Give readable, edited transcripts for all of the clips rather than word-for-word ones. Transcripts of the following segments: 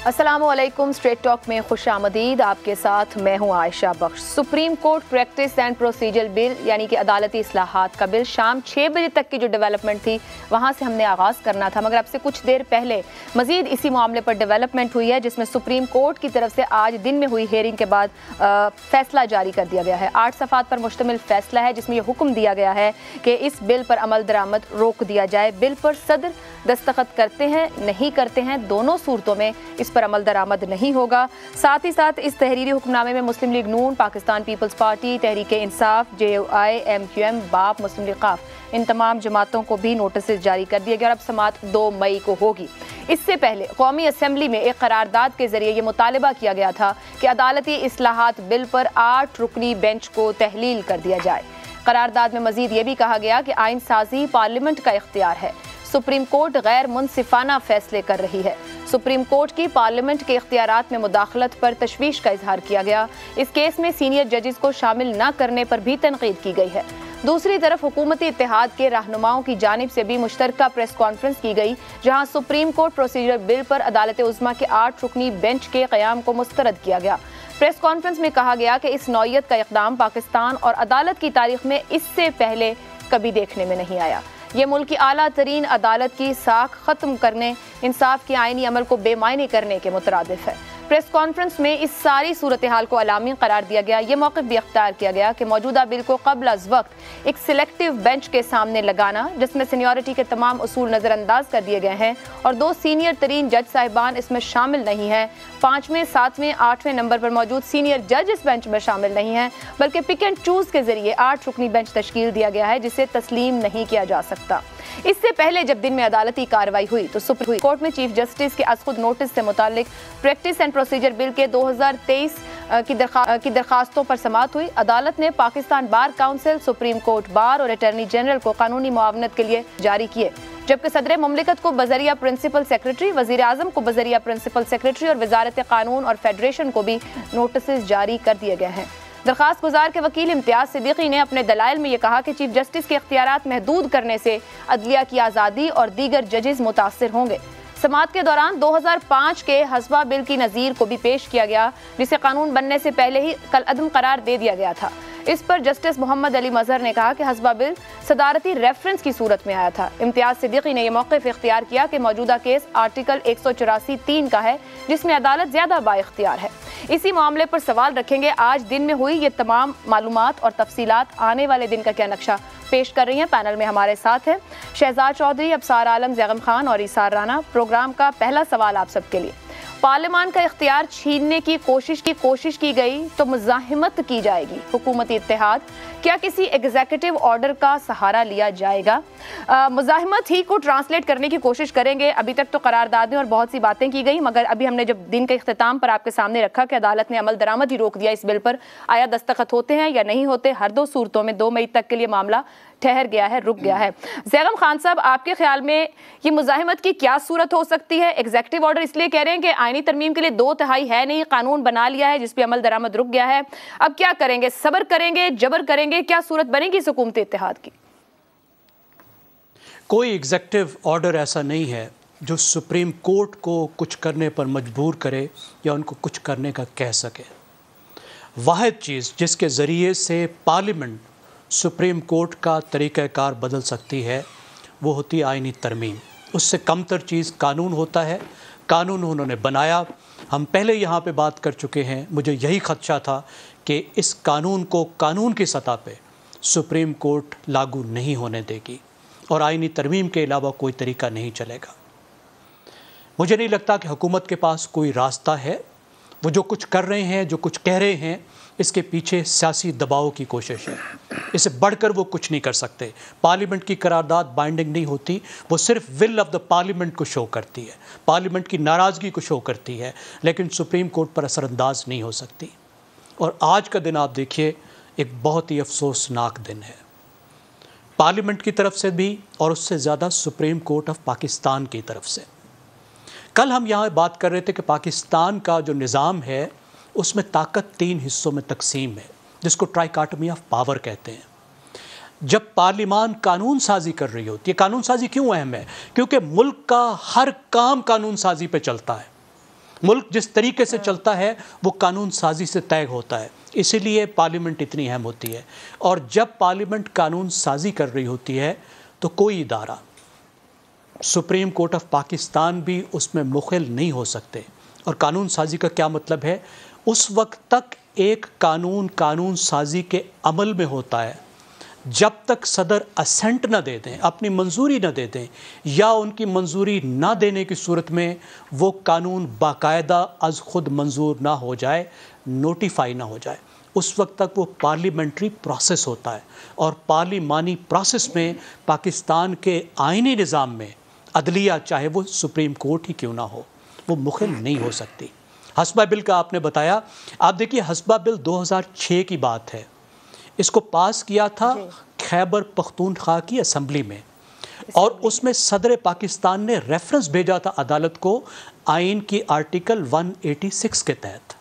अस्सलामुअलैकुम। Straight talk में खुश आमदीद। आपके साथ मैं हूँ Ayesha Bakhsh. Supreme Court practice and procedure bill यानी कि अदालती इस्लाहात का बिल शाम 6 बजे तक की जो डेवलपमेंट थी वहाँ से हमने आगाज़ करना था, मगर अब से कुछ देर पहले मजीद इसी मामले पर डेवलपमेंट हुई है, जिसमें सुप्रीम कोर्ट की तरफ से आज दिन में हुई हेयरिंग के बाद फैसला जारी कर दिया गया है। 8 सफ़ात पर मुश्तमिल फैसला है, जिसमें यह हुक्म दिया गया है कि इस बिल पर अमल दरामद रोक दिया जाए। बिल पर सदर दस्तखत करते हैं नहीं करते हैं, दोनों सूरतों में इस पर अमल दरामद नहीं होगा। साथ ही साथ इस तहरीरी हुक्मनामे में मुस्लिम लीग नून, Pakistan peoples party, Tehreek Insaf, JUI, MQM, बाप, मुस्लिम लीग काफ, इन तमाम जमातों को भी नोटिस जारी कर दिया गया और अब समात 2 मई को होगी। इससे पहले कौमी असम्बली में एक करारदाद के जरिए ये मुतालबा किया गया था कि अदालती इस्लाहात बिल पर 8 रुकनी बेंच को तहलील कर दिया जाए। करारदाद में मजीद ये भी कहा गया कि आइन साजी पार्लियामेंट का इख्तियार है। सुप्रीम कोर्ट गैर मुनसिफाना फैसले कर रही है। सुप्रीम कोर्ट की पार्लियामेंट के इख्तियारात में मुदाखलत पर तशवीश का इजहार किया गया। इस केस में सीनियर जजेस को शामिल न करने पर भी तनकीद की गई है। दूसरी तरफ हुकूमती इत्तेहाद के रहनुमाओं की जानिब से भी मुश्तरका प्रेस कॉन्फ्रेंस की गई, जहां सुप्रीम कोर्ट प्रोसीजर बिल पर अदालत उज़्मा के 8 रुकनी बेंच के क़याम को मुस्तरद किया गया। प्रेस कॉन्फ्रेंस में कहा गया कि इस नौयत का इक़दाम पाकिस्तान और अदालत की तारीख में इससे पहले कभी देखने में नहीं आया। ये मुल्क की आला तरीन अदालत की साख ख़त्म करने, इंसाफ के आइनी अमल को बेमायने करने के मुतरादिफ है। प्रेस कॉन्फ्रेंस में इस सारी सूरत हाल को अलामी करार दिया गया। ये मौक़िफ़ भी अख्तियार किया गया कि मौजूदा बिल को कबल अज़ वक्त एक सिलेक्टिव बेंच के सामने लगाना, जिसमें सीनियरिटी के तमाम उसूल नज़रअंदाज कर दिए गए हैं और 2 सीनियर तरीन जज साहिबान इसमें शामिल नहीं हैं। 5वें, 7वें, 8वें नंबर पर मौजूद सीनियर जज इस बेंच में शामिल नहीं हैं, बल्कि पिक एंड चूज़ के जरिए 8 रुकनी बेंच तश्कील दिया गया है, जिसे तस्लीम नहीं किया जा सकता। इससे पहले जब दिन में अदालती कार्रवाई हुई तो सुप्रीम कोर्ट में चीफ जस्टिस के अज़ खुद नोटिस से मुतालिक प्रैक्टिस एंड प्रोसीजर बिल के 2023 की दरखास्तों पर समाअत हुई। अदालत ने Pakistan bar council, Supreme Court bar और अटॉर्नी जनरल को कानूनी मुआवनत के लिए जारी किए, जबकि सदर मुमलिकत को बजरिया प्रिंसिपल सेक्रेटरी, वजीर आजम को बजरिया प्रिंसिपल सेक्रेटरी और वजारत कानून और फेडरेशन को भी नोटिस जारी कर दिए गए हैं। दरखास्त गुजार के वकील इम्तियाज सिद्दीकी ने अपने दलाइल में यह कहा कि चीफ जस्टिस के इख्तियारात महदूद करने से अदलिया की आज़ादी और दीगर जजेस मुतासर होंगे। समाअत के दौरान 2005 के हस्बा बिल की नज़ीर को भी पेश किया गया, जिसे कानून बनने से पहले ही कल अदम करार दे दिया गया था। इस पर जस्टिस मोहम्मद अली मजहर ने कहा कि हस्बा बिल सदारती रेफरेंस की सूरत में आया था। इम्तियाज सिद्दीकी ने यह मौक़िफ़ इख्तियार किया कि मौजूदा केस आर्टिकल 184(3) का है, जिसमें अदालत ज़्यादा बाइख्तियार है। इसी मामले पर सवाल रखेंगे। आज दिन में हुई ये तमाम मालूमात और तफसीलात आने वाले दिन का क्या नक्शा पेश कर रही हैं। पैनल में हमारे साथ हैं शहजाद चौधरी, अबसार आलम, जैगम खान और ईसार राना। प्रोग्राम का पहला सवाल आप सबके लिए। पार्लियामान का इख्तियार छीनने की कोशिश की गई तो मुज़ाहिमत की जाएगी। हुकूमती इत्तेहाद, क्या किसी एग्जीक्यूटिव ऑर्डर का सहारा लिया जाएगा? मुज़ाहिमत ही को ट्रांसलेट करने की कोशिश करेंगे। अभी तक तो करारदादें और बहुत सी बातें की गई, मगर अभी हमने जब दिन के इख्तिताम पर आपके सामने रखा कि अदालत ने अमल दरामद ही रोक दिया इस बिल पर, आया दस्तखत होते हैं या नहीं होते? हर 2 सूरतों में 2 मई तक के लिए मामला ठहर गया है, रुक गया है। जैगम खान साहब, आपके ख्याल में ये मुज़ाहिमत की क्या सूरत हो सकती है? एग्जीक्यूटिव ऑर्डर इसलिए कह रहे हैं कि आईनी तरमीम के लिए 2/3 है नहीं, कानून बना लिया है जिस पे अमल दरामद रुक गया है। अब क्या करेंगे? सब्र करेंगे, जबर करेंगे? क्या सूरत बनेगी इस हुकूमती इत्तेहाद की? कोई एग्जीक्यूटिव ऑर्डर ऐसा नहीं है जो सुप्रीम कोर्ट को कुछ करने पर मजबूर करे या उनको कुछ करने का कह सके। वाहिद चीज़ जिसके ज़रिए से पार्लियामेंट सुप्रीम कोर्ट का तरीक़ाकार बदल सकती है वो होती है आइनी तरमीम। उससे कमतर चीज़ कानून होता है। कानून उन्होंने बनाया, हम पहले यहाँ पे बात कर चुके हैं। मुझे यही खदशा था कि इस कानून को कानून की सतह पे सुप्रीम कोर्ट लागू नहीं होने देगी और आइनी तरमीम के अलावा कोई तरीका नहीं चलेगा। मुझे नहीं लगता कि हुकूमत के पास कोई रास्ता है। वो जो कुछ कर रहे हैं, जो कुछ कह रहे हैं, इसके पीछे सियासी दबाव की कोशिश है। इससे बढ़कर वो कुछ नहीं कर सकते। पार्लियामेंट की करारदाद बाइंडिंग नहीं होती, वो सिर्फ विल ऑफ द पार्लियामेंट को शो करती है, पार्लियामेंट की नाराज़गी को शो करती है, लेकिन सुप्रीम कोर्ट पर असरअंदाज नहीं हो सकती। और आज का दिन आप देखिए, एक बहुत ही अफसोसनाक दिन है पार्लियामेंट की तरफ से भी और उससे ज़्यादा सुप्रीम कोर्ट ऑफ पाकिस्तान की तरफ से। कल हम यहाँ बात कर रहे थे कि पाकिस्तान का जो निज़ाम है उसमें ताकत 3 हिस्सों में तकसीम है, जिसको ट्राइकाटमी ऑफ पावर कहते हैं। जब पार्लियामान कानून साजी कर रही होती है, कानून साजी क्यों अहम है? क्योंकि मुल्क का हर काम कानून साजी पे चलता है। मुल्क जिस तरीके से चलता है वो कानून साजी से तय होता है, इसीलिए पार्लियामेंट इतनी अहम होती है। और जब पार्लियामेंट कानून साजी कर रही होती है तो कोई इदारा, सुप्रीम कोर्ट ऑफ पाकिस्तान भी उसमें मुखिल नहीं हो सकते। और कानून साजी का क्या मतलब है? उस वक्त तक एक कानून साजी के अमल में होता है जब तक सदर असेंट न दे दें, अपनी मंजूरी न दे दें, या उनकी मंजूरी ना देने की सूरत में वो कानून बाकायदा अज खुद मंजूर ना हो जाए, नोटिफाई ना हो जाए, उस वक्त तक वो पार्लियामेंट्री प्रोसेस होता है। और पार्लिमानी प्रोसेस में पाकिस्तान के आईनी निज़ाम में अदलिया, चाहे वो सुप्रीम कोर्ट ही क्यों ना हो, वो मुखिल नहीं हो सकती। हस्बा बिल का आपने बताया, आप देखिए हस्बा बिल 2006 की बात है, इसको पास किया था खैबर पख्तूनख्वा की असम्बली में, और उसमें सदर पाकिस्तान ने रेफरेंस भेजा था अदालत को आइन की आर्टिकल 186 के तहत।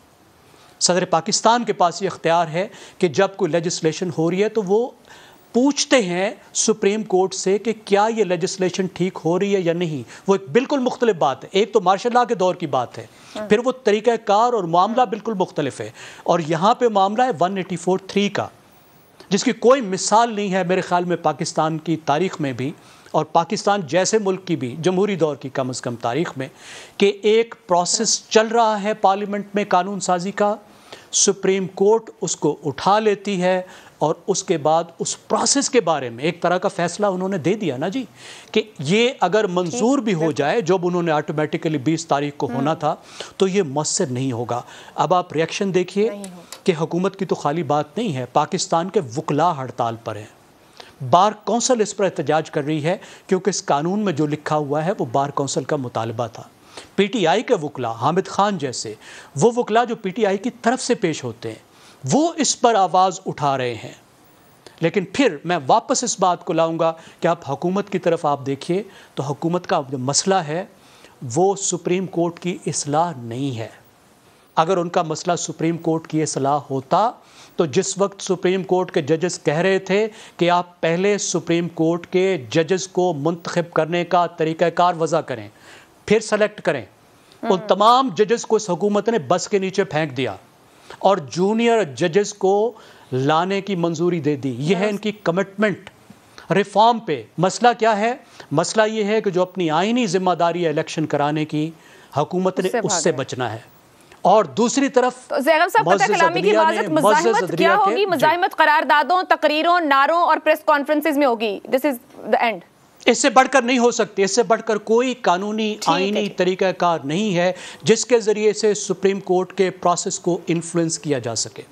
सदर पाकिस्तान के पास ये इख्तियार है कि जब कोई लेजिस्लेशन हो रही है तो वो पूछते हैं सुप्रीम कोर्ट से कि क्या ये लेजिस्लेशन ठीक हो रही है या नहीं। वो एक बिल्कुल मुख्तलिफ बात है, एक तो मार्शल लॉ के दौर की बात है, फिर वो तरीक़ाकार और मामला बिल्कुल मुख्तलिफ है। और यहाँ पे मामला है 184(3) का, जिसकी कोई मिसाल नहीं है मेरे ख्याल में पाकिस्तान की तारीख़ में भी, और पाकिस्तान जैसे मुल्क की भी जमहूरी दौर की कम अज़ कम तारीख़ में, कि एक प्रोसेस चल रहा है पार्लियामेंट में कानून साजी का, सुप्रीम कोर्ट उसको उठा लेती है और उसके बाद उस प्रोसेस के बारे में एक तरह का फ़ैसला उन्होंने दे दिया ना जी, कि ये अगर मंजूर भी हो जाए, जब उन्होंने ऑटोमेटिकली 20 तारीख को होना था, तो ये मौसर नहीं होगा। अब आप रिएक्शन देखिए कि हुकूमत की तो खाली बात नहीं है, पाकिस्तान के वकला हड़ताल पर हैं, बार कौंसल इस पर एहतजाज कर रही है, क्योंकि इस कानून में जो लिखा हुआ है वो बार कौंसल का मुतालबा था। पीटीआई के वकला, हामिद खान जैसे वो वकला जो पीटीआई की तरफ से पेश होते हैं, वो इस पर आवाज़ उठा रहे हैं। लेकिन फिर मैं वापस इस बात को लाऊंगा कि आप हुकूमत की तरफ आप देखिए, तो हुकूमत का जो मसला है वो सुप्रीम कोर्ट की इस्लाह नहीं है। अगर उनका मसला सुप्रीम कोर्ट की इस्लाह होता तो जिस वक्त सुप्रीम कोर्ट के जजेस कह रहे थे कि आप पहले सुप्रीम कोर्ट के जजेस को मुंतखब करने का तरीक़ाकार वज़ा करें, फिर सेलेक्ट करें, उन तमाम जजेस को इस हुकूमत ने बस के नीचे फेंक दिया और जूनियर जजेस को लाने की मंजूरी दे दी। यह है इनकी कमिटमेंट रिफॉर्म पे। मसला क्या है? मसला ये है कि जो अपनी आईनी जिम्मेदारी है इलेक्शन कराने की, हुकूमत ने उससे बचना है। और दूसरी तरफ तो ज़ैगब साहब, पता कलामी की मज़ाहिमत क्या होगी? मज़ाहिमत करारदादों, तकरीरों, नारों और प्रेस कॉन्फ्रेंसेस में होगी। This is the end. इससे बढ़कर नहीं हो सकती। इससे बढ़कर कोई कानूनी आईनी तरीक़ाकार नहीं है जिसके ज़रिए से सुप्रीम कोर्ट के प्रोसेस को इन्फ्लुएंस किया जा सके।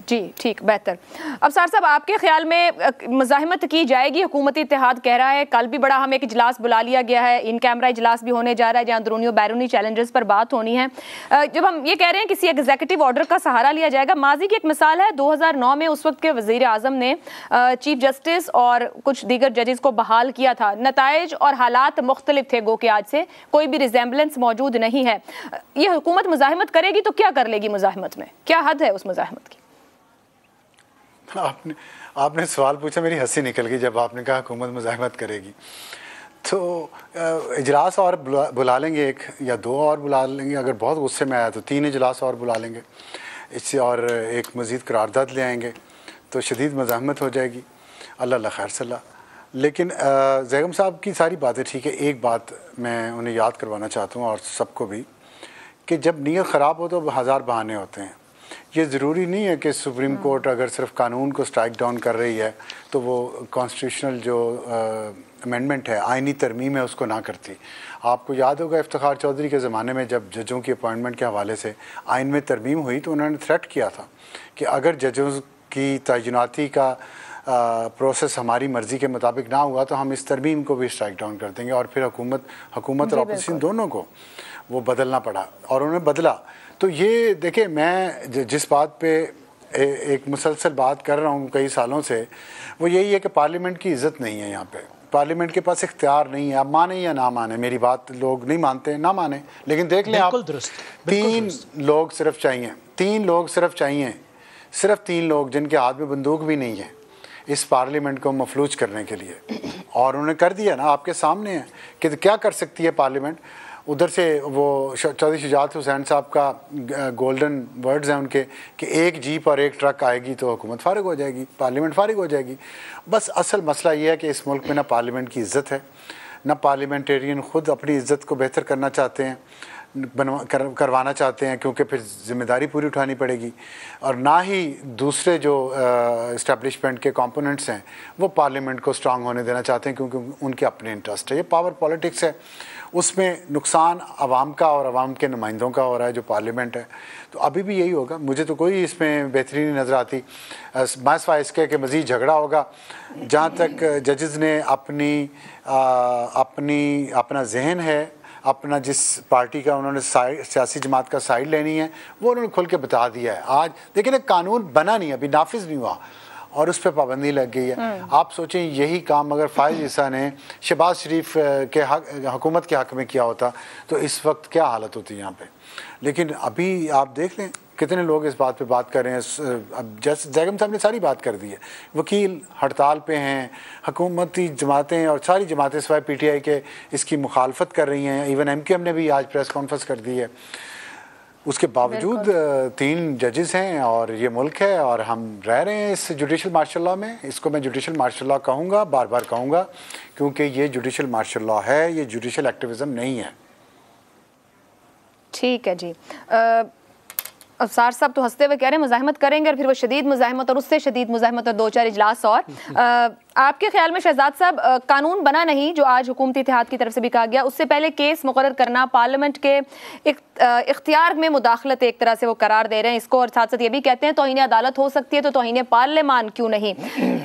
जी ठीक, बेहतर। अब सर साहब, आपके ख्याल में मज़ाहिमत की जाएगी? हुकूमती इत्तेहाद कह रहा है, कल भी बड़ा हमें एक इजलास बुला लिया गया है, इन कैमरा इजलास भी होने जा रहा है जहाँ अंदरूनी और बैरूनी चैलेंजेस पर बात होनी है। जब हम ये कह रहे हैं किसी एग्जीक्यूटिव ऑर्डर का सहारा लिया जाएगा, माजी की एक मिसाल है 2009 में उस वक्त के वज़ीर आज़म ने चीफ जस्टिस और कुछ दीगर जजेस को बहाल किया था। नताइज और हालात मुख्तलिफ थे, गो कि आज से कोई भी रिजेंबलेंस मौजूद नहीं है। ये हुकूमत मज़ाहिमत करेगी तो क्या कर लेगी? मज़ाहिमत में क्या हद है उस मज़ाहिमत की? आपने सवाल पूछा, मेरी हंसी निकल गई जब आपने कहा हुकूमत मुज़ाहिमत करेगी। तो इजलास और बुला लेंगे, एक या दो और बुला लेंगे, अगर बहुत गुस्से में आया तो 3 इजलास और बुला लेंगे इससे, और एक मज़ीद करारदाद ले आएंगे तो शदीद मुज़ाहिमत हो जाएगी। अल्लाह खैर सल्ला। लेकिन ज़ैगम साहब की सारी बातें ठीक है, एक बात मैं उन्हें याद करवाना चाहता हूँ और सबको भी, कि जब नीयत ख़राब हो तो 1000 बहाने होते हैं। ये ज़रूरी नहीं है कि सुप्रीम कोर्ट अगर सिर्फ कानून को स्ट्राइक डाउन कर रही है तो वो कॉन्स्टिट्यूशनल जो अमेंडमेंट है, आइनी तरमीम है, उसको ना करती। आपको याद होगा इफ्तिखार चौधरी के ज़माने में जब जजों की अपॉइंटमेंट के हवाले से आइन में तरमीम हुई तो उन्होंने थ्रेट किया था कि अगर जजों की तयनाती का प्रोसेस हमारी मर्ज़ी के मुताबिक ना हुआ तो हम इस तरमीम को भी स्ट्राइक डाउन कर देंगे। और फिर हुकूमत और अपोजिशन दोनों को वो बदलना पड़ा और उन्होंने बदला। तो ये देखिए, मैं जिस बात पे एक मुसलसल बात कर रहा हूँ कई सालों से, वो यही है कि पार्लियामेंट की इज़्ज़त नहीं है यहाँ पे। पार्लियामेंट के पास इख्तियार नहीं है। आप माने या ना माने, मेरी बात लोग नहीं मानते, ना माने, लेकिन देख लें आप, 3 लोग सिर्फ चाहिए, 3 लोग सिर्फ चाहिए, सिर्फ 3 लोग जिनके हाथ में बंदूक भी नहीं है इस पार्लियामेंट को मफलूज करने के लिए। और उन्होंने कर दिया ना, आपके सामने है कि क्या कर सकती है पार्लियामेंट। उधर से वो चौधरी शुजात हुसैन साहब का गोल्डन वर्ड्स हैं उनके कि एक जीप और एक ट्रक आएगी तो हुकूमत फारिग हो जाएगी, पार्लियामेंट फारिग हो जाएगी। बस असल मसला ये है कि इस मुल्क में ना पार्लियामेंट की इज़्ज़त है, ना पार्लियामेंटेरियन ख़ुद अपनी इज़्ज़त को बेहतर करना चाहते हैं, करवाना चाहते हैं, क्योंकि फिर ज़िम्मेदारी पूरी उठानी पड़ेगी, और ना ही दूसरे जो इस्टेब्लिशमेंट के कंपोनेंट्स हैं वो पार्लियामेंट को स्ट्रांग होने देना चाहते हैं, क्योंकि उनके अपने इंटरेस्ट है। ये पावर पॉलिटिक्स है, उसमें नुकसान आवाम का और आवाम के नुमाइंदों का हो रहा है जो पार्लियामेंट है। तो अभी भी यही होगा, मुझे तो कोई इसमें बेहतरी नहीं नज़र आती। बाइस इसके कि मज़ीद झगड़ा होगा। जहाँ तक जजेस ने अपना जहन है, अपना जिस पार्टी का उन्होंने सियासी जमात का साइड लेनी है वो उन्होंने खुल के बता दिया है। आज देखिए ना, कानून बना नहीं, अभी नाफिज नहीं हुआ और उस पर पाबंदी लग गई है। आप सोचें यही काम अगर फायज ईसा ने शहबाज शरीफ के हुकूमत के हक़ में किया होता तो इस वक्त क्या हालत होती यहाँ पे। लेकिन अभी आप देख लें कितने लोग इस बात पे बात कर रहे हैं। अब जैसे जैगम साहब ने सारी बात कर दी है, वकील हड़ताल पे हैं, हुकूमती जमातें और सारी जमातें सिवाय PTI के इसकी मुखालफत कर रही हैं। इवन MKM ने भी आज प्रेस कॉन्फ्रेंस कर दी है। उसके बावजूद 3 जजेस हैं और ये मुल्क है और हम रह रहे हैं इस जुडिशल मार्शल लॉ में। इसको मैं जुडिशल मार्शल लॉ कहूँगा, बार बार कहूँगा, क्योंकि ये जुडिशल मार्शल लॉ है, ये जुडिशल एक्टिविज़म नहीं है। ठीक है जी। अफसार साहब तो हंसते हुए कह रहे हैं मुज़ाहमत करेंगे और फिर वो शदीद मुज़ाहमत और उससे शदीद मुज़ाहमत और 2-4 इजलास और आपके ख्याल में शहजाद साहब, कानून बना नहीं जो आज हुकूमती इत्तेहाद की तरफ से भी कहा गया, उससे पहले केस मुकर्रर करना, पार्लियामेंट के इख्तियार में मुदाखलत एक तरह से वो करार दे रहे हैं इसको, और साथ साथ ये भी कहते हैं तौहीन अदालत हो सकती है तो तौहीन पार्लियामान क्यों नहीं।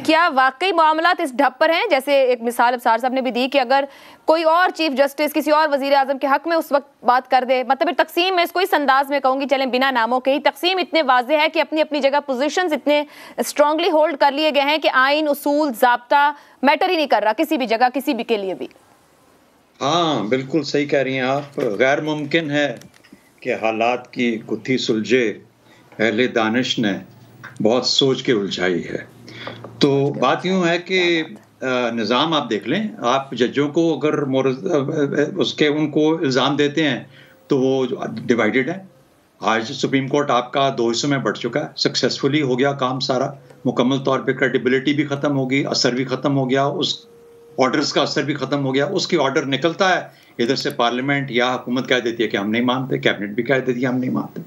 क्या वाकई मामलात इस ढप पर हैं? जैसे एक मिसाल अफसार साहब ने भी दी कि अगर कोई और चीफ जस्टिस किसी और वजीर आजम के हक में उस वक्त बात कर दे, मतलब तकसीम में इसको इस अंदाज में कहूँगी, चलें बिना नामों के ही, तकसीम इतने वाजे है कि अपनी अपनी जगह पोजीशंस इतने स्ट्रांगली होल्ड कर लिए गए हैं कि आइन, उसूल, ज़ाब्ता मैटर ही नहीं कर रहा किसी भी जगह, किसी भी के लिए भी। हाँ, बिल्कुल सही कह रही हैं आप। गैर मुमकिन है कि हालात की गुत्थी सुलझे, अहले दानिश ने बहुत सोच के उलझाई है। तो बात यूँ है कि निज़ाम आप देख लें, आप जजों को अगर उनको इल्ज़ाम देते हैं तो वो डिवाइडेड है। आज सुप्रीम कोर्ट आपका 2 हिस्सों में बढ़ चुका है, सक्सेसफुली हो गया काम सारा, मुकम्मल तौर पे क्रेडिबिलिटी भी ख़त्म हो गई, असर भी ख़त्म हो गया, उस ऑर्डर्स का असर भी ख़त्म हो गया। उसकी ऑर्डर निकलता है, इधर से पार्लियामेंट या हुकूमत कह देती है कि हम नहीं मानते, कैबिनेट भी कह देती है हम नहीं मानते।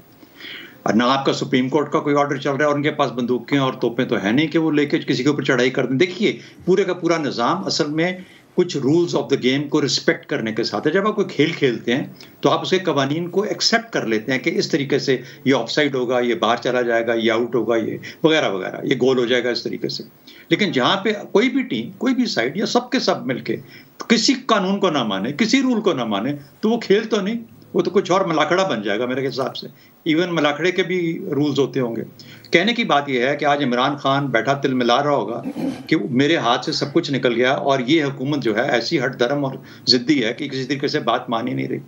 और ना आपका सुप्रीम कोर्ट का कोई ऑर्डर चल रहा है और उनके पास बंदूकें और तोपें तो है नहीं कि वो लेके किसी के ऊपर चढ़ाई कर दें। देखिए, पूरे का पूरा निज़ाम असल में कुछ रूल्स ऑफ द गेम को रिस्पेक्ट करने के साथ है। जब आप कोई खेल खेलते हैं तो आप उसके कवानीन को एक्सेप्ट कर लेते हैं कि इस तरीके से ये ऑफसाइड होगा, ये बाहर चला जाएगा, ये आउट होगा, ये वगैरह वगैरह, ये गोल हो जाएगा, इस तरीके से। लेकिन जहाँ पे कोई भी टीम, कोई भी साइड या सबके सब मिलके किसी कानून को ना माने, किसी रूल को ना माने, तो वो खेल तो नहीं, वो तो कुछ और मलाखड़ा बन जाएगा मेरे हिसाब से। इवन मलाखड़े के भी रूल्स होते होंगे। कहने की बात यह है कि आज इमरान खान बैठा तिल मिला रहा होगा कि मेरे हाथ से सब कुछ निकल गया और ये हुकूमत जो है ऐसी हट धर्म और जिद्दी है कि किसी तरीके से बात मान ही नहीं रही।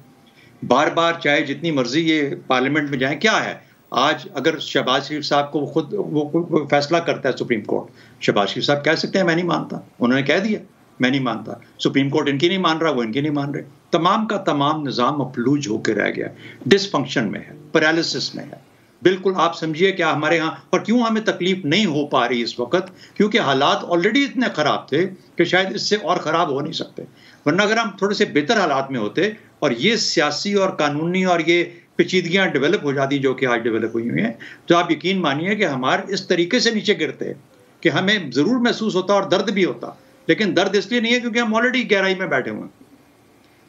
बार बार चाहे जितनी मर्जी ये पार्लियामेंट में जाए, क्या है आज अगर शहबाज शरीफ साहब को खुद वो फैसला करता है सुप्रीम कोर्ट, शहबाज शरीफ साहब कह सकते हैं मैं नहीं मानता, उन्होंने कह दिया मैं नहीं मानता, सुप्रीम कोर्ट इनकी नहीं मान रहा, वो इनकी नहीं मान रहे। तमाम का तमाम निज़ाम अपलूज होकर रह गया, डिसफंक्शन में है, पैरालिसिस में है। बिल्कुल आप समझिए क्या हमारे यहाँ, और क्यों हमें तकलीफ नहीं हो पा रही इस वक्त, क्योंकि हालात ऑलरेडी इतने ख़राब थे कि शायद इससे और ख़राब हो नहीं सकते। वरना अगर हम थोड़े से बेहतर हालात में होते और ये सियासी और कानूनी और ये पेचीदगियाँ डेवलप हो जाती जो कि आज डेवलप हुई हुई हैं, तो आप यकीन मानिए कि हमारे इस तरीके से नीचे गिरते कि हमें ज़रूर महसूस होता और दर्द भी होता, लेकिन दर्द इसलिए नहीं है क्योंकि हम ऑलरेडी गहराई में बैठे हुए हैं।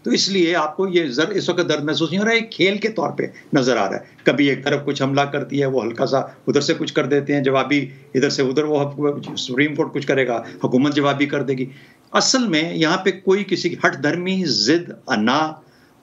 तो इसलिए आपको ये इस वक्त दर्द महसूस नहीं हो रहा है, एक खेल के तौर पे नजर आ रहा है। कभी एक तरफ कुछ हमला करती है, वो हल्का सा उधर से कुछ कर देते हैं जवाबी, इधर से उधर वो सुप्रीम कोर्ट कुछ करेगा, हुकूमत जवाबी कर देगी। असल में यहाँ पे कोई किसी की हट धर्मी, जिद, अना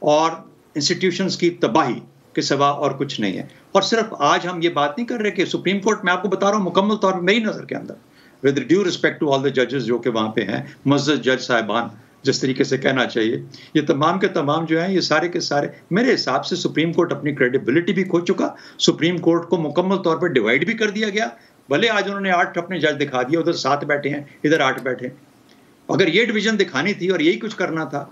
और इंस्टीट्यूशंस की तबाही के सिवा और कुछ नहीं है। और सिर्फ आज हम ये बात नहीं कर रहे कि सुप्रीम कोर्ट, मैं आपको बता रहा हूँ मुकम्मल तौर पर मेरी नज़र के अंदर, with due respect to all the जजेस जो कि वहाँ पे हैं, मुअज़्ज़ज़ जज साहिबान जिस तरीके से कहना चाहिए, ये तमाम के तमाम जो हैं, ये सारे के सारे मेरे हिसाब से सुप्रीम कोर्ट अपनी क्रेडिबिलिटी भी खो चुका। सुप्रीम कोर्ट को मुकम्मल तौर पर डिवाइड भी कर दिया गया। भले आज उन्होंने 8 अपने जज दिखा दिया, उधर 7 बैठे हैं, इधर 8 बैठे। अगर ये डिवीजन दिखानी थी और यही कुछ करना था,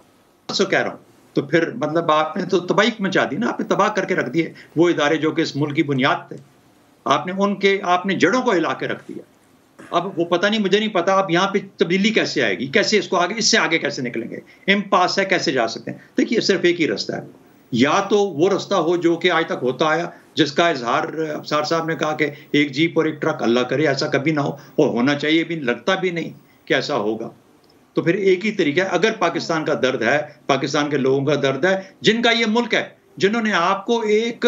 तो कह रहा हूँ तो फिर मतलब आपने तो तबाही मचा दी ना, आपने तबाह करके रख दिए वो इदारे जो कि इस मुल्क की बुनियाद थे। आपने जड़ों को हिला के रख दिया। अब वो पता नहीं, मुझे नहीं पता अब यहाँ पे तब्दीली कैसे आएगी, कैसे इसको आगे, इससे आगे कैसे निकलेंगे, इम्पास है, कैसे जा सकते हैं। देखिए सिर्फ एक ही रास्ता है, या तो वो रास्ता हो जो कि आज तक होता आया, जिसका इजहार अफसार साहब ने कहा कि एक जीप और एक ट्रक, अल्लाह करे ऐसा कभी ना हो, और होना चाहिए भी, लगता भी नहीं कि ऐसा होगा। तो फिर एक ही तरीका है, अगर पाकिस्तान का दर्द है, पाकिस्तान के लोगों का दर्द है, जिनका ये मुल्क है, जिन्होंने आपको एक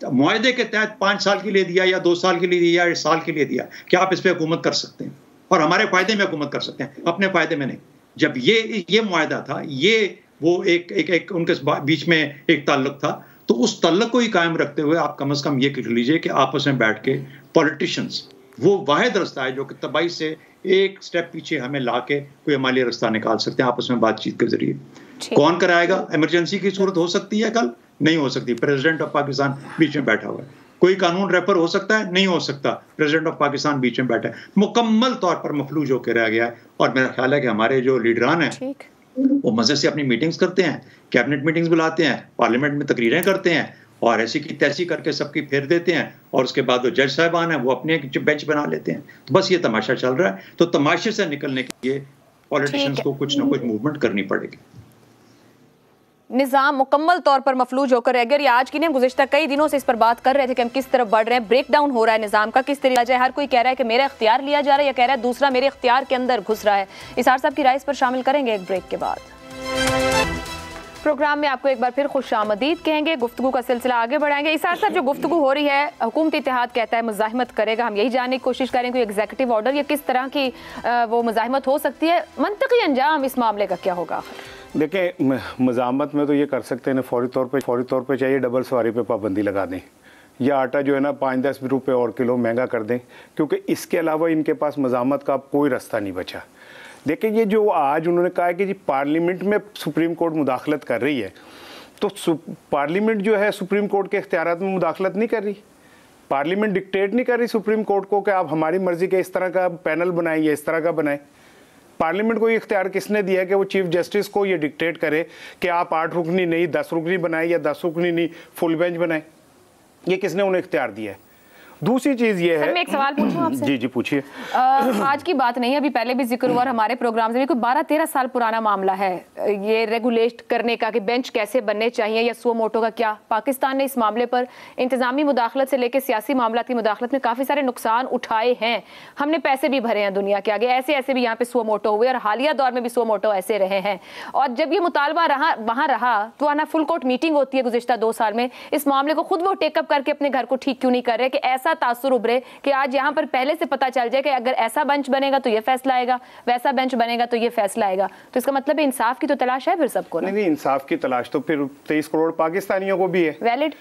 मुआहदे के तहत 5 साल के लिए दिया या 2 साल के लिए दिया या 1 साल के लिए दिया, क्या आप इस पर हुकूमत कर सकते हैं? और हमारे फायदे में हुकूमत कर सकते हैं, अपने फायदे में नहीं। जब ये मुआहदा था, ये वो एक उनके बीच में एक ताल्लुक था, तो उस ताल्लुक को ही कायम रखते हुए आप कम से कम ये कह लीजिए कि आपस में बैठ के पॉलिटिशियंस, वो वाहिद रास्ता है जो कि तबाही से एक स्टेप पीछे हमें लाके कोई हमारे रास्ता निकाल सकते हैं आपस में बातचीत के जरिए। कौन कराएगा? इमरजेंसी की सूरत हो सकती है, कल नहीं हो सकती, प्रेसिडेंट ऑफ पाकिस्तान बीच में बैठा हुआ है। कोई कानून रेफर हो सकता है, नहीं हो सकता, प्रेसिडेंट ऑफ पाकिस्तान बीच में बैठा है, मुकम्मल तौर पर मफलूज होकर रह गया है। और मेरा ख्याल है कि हमारे जो लीडरान हैं वो मजे से अपनी मीटिंग्स करते हैं, कैबिनेट मीटिंग्स बुलाते हैं, पार्लियामेंट में तकरीरें करते हैं और ऐसी की तैसी करके सबकी फेर देते हैं, और उसके बाद वो जज साहिबान हैं वो अपने बेंच बना लेते हैं। तो बस ये तमाशा चल रहा है। तो तमाशे से निकलने के लिए पॉलिटिशियंस को कुछ ना कुछ मूवमेंट करनी पड़ेगी। निज़ाम मुकम्मल तौर पर मफलूज होकर रह गया। आज की नहीं, गुज़िश्ता कई दिनों से इस पर बात कर रहे थे कि हम किस तरफ बढ़ रहे हैं, ब्रेक डाउन हो रहा है निज़ाम का, किस तरीके जाए। हर कोई कह रहा है कि मेरा इख्तियार लिया जा रहा है, या कह रहा है दूसरा मेरे इख्तियार के अंदर घुस रहा है। इसार साहब की राय इस पर शामिल करेंगे एक ब्रेक के बाद। प्रोग्राम में आपको एक बार फिर खुशामदीद कहेंगे, गुफ्तगू का सिलसिला आगे बढ़ाएंगे। इसार साहब, जो गुफ्तगू हो रही है, हुकूमती इत्तेहाद कहता है मुज़ाहिमत करेगा, हम यही जानने की कोशिश करें कोई एग्जीक्यूटिव ऑर्डर या किस तरह की वो मुज़ाहिमत हो सकती है, मंतकी अंजाम इस मामले का क्या होगा? देखिए, मज़ाहमत में तो ये कर सकते हैं, फौरी तौर पे चाहिए डबल सवारी पे पाबंदी लगा दें, या आटा जो है ना 5-10 रुपये और किलो महंगा कर दें, क्योंकि इसके अलावा इनके पास मज़ाहमत का कोई रास्ता नहीं बचा। देखिए, ये जो आज उन्होंने कहा है कि जी पार्लियामेंट में सुप्रीम कोर्ट मुदाखलत कर रही है, तो पार्लियामेंट जो है सुप्रीम कोर्ट के इख्तियारात में मुदाखलत नहीं कर रही। पार्लियामेंट डिक्टेट नहीं कर रही सुप्रीम कोर्ट को कि आप हमारी मर्जी के इस तरह का पैनल बनाएं या इस तरह का बनाएं। पार्लियामेंट को ये इख्तियार किसने दिया है कि वो चीफ जस्टिस को ये डिक्टेट करे कि आप 8 रुकनी नहीं 10 रुकनी बनाए या 10 रुकनी नहीं फुल बेंच बनाए? ये किसने उन्हें इख्तियार दिया है? दूसरी चीज ये है, मैं एक सवाल पूछूं आपसे? जी पूछिए। आज की बात नहीं, अभी पहले भी जिक्र हुआ और हमारे प्रोग्राम से भी, 12-13 साल पुराना मामला है ये रेगुलेट करने का कि बेंच कैसे बनने चाहिए या सुओ मोटो का क्या। पाकिस्तान ने इस मामले पर इंतजामी मुदाखलत से लेकर सियासी मामला की मुदाखलत में काफ़ी सारे नुकसान उठाए हैं। हमने पैसे भी भरे हैं दुनिया के आगे, ऐसे भी यहाँ पे सुओ मोटो हुए और हालिया दौर में भी सुओ मोटो ऐसे रहे हैं। और जब ये मुतालबा वहाँ रहा तो आना फुल कोर्ट मीटिंग होती है गुज़िश्ता 2 साल में, इस मामले को खुद वो टेकअप करके अपने घर को ठीक क्यों नहीं कर रहे कि ऐसा तासुर उभरे कि आज यहाँ पर पहले से पता चल जाए कि अगर ऐसा बेंच बनेगा तो ये फैसला आएगा, वैसा बेंच बनेगा तो ये फैसला आएगा। तो इसका मतलब है इंसाफ की तो तलाश है फिर सबको ना? नहीं, इंसाफ की तलाश तो फिर 23 करोड़ पाकिस्तानियों को भी है। वैलिड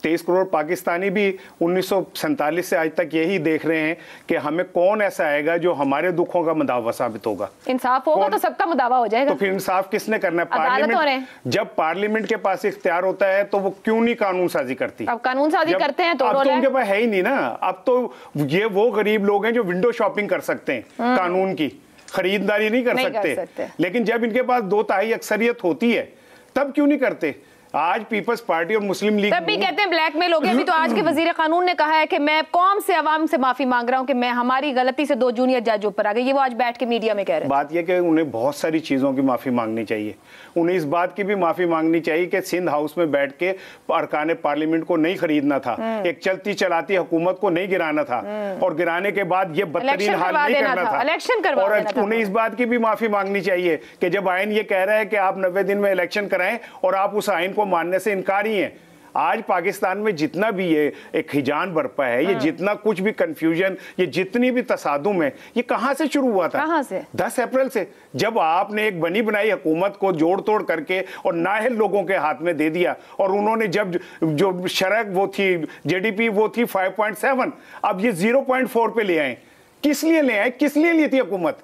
23 करोड़ पाकिस्तानी भी 1947 से आज तक यही देख रहे हैं कि हमें कौन ऐसा आएगा जो हमारे दुखों का मुदावा साबित होगा। इंसाफ होगा तो सबका मुदावा हो जाएगा। तो फिर इंसाफ किसने करना है? पार्लियामेंट। जब पार्लियामेंट के पास इख्तियार होता है तो वो क्यों नहीं कानून साजी करती? अब कानून साजी करते हैं तो उनके पास है ही नहीं ना। अब तो ये वो गरीब लोग हैं जो विंडो शॉपिंग कर सकते हैं, कानून की खरीदारी नहीं कर सकते। लेकिन जब इनके पास 2/3 अक्सरियत होती है तब क्यों नहीं करते? आज पीपल्स पार्टी और मुस्लिम लीग तब भी कहते हैं ब्लैकमेल हो गया। अभी तो आज के वजीर कानून ने कहा है कि मैं कौम से अवाम से माफी मांग रहा हूं कि मैं हमारी गलती से 2 जूनियर जज ऊपर आ गए। ये वो आज बैठ के मीडिया में कह रहे हैं। बात यह कि उन्हें बहुत सारी चीजों की माफी मांगनी चाहिए। उन्हें इस बात की भी माफी मांगनी चाहिए कि सिंध हाउस में बैठ के अरकान पार्लियामेंट को नहीं खरीदना था, एक चलती चलाती हुकूमत को नहीं गिराना था, और गिराने के बाद ये बदतरीन हाल नहीं करना था। और उन्हें इस बात की भी माफी मांगनी चाहिए कि जब आइन ये कह रहा है कि आप 90 दिन में इलेक्शन कराएं और आप उस आइन को मानने से इनकार ही है। आज पाकिस्तान में जितना भी ये एक हिजान बरपा है, ये जितना कुछ भी कंफ्यूजन, ये जितनी भी तसादुम है, ये कहां से शुरू हुआ था? कहां से? 10 अप्रैल से, जब आपने एक बनी बनाई हुकूमत को जोड़ तोड़ करके और नाअहल लोगों के हाथ में दे दिया, और उन्होंने जब जो शरक वो थी जीडीपी वो थी 5.7, अब ये 0.4 पे ले आए। किस लिए ले आए? किस लिए ली थी हुकूमत?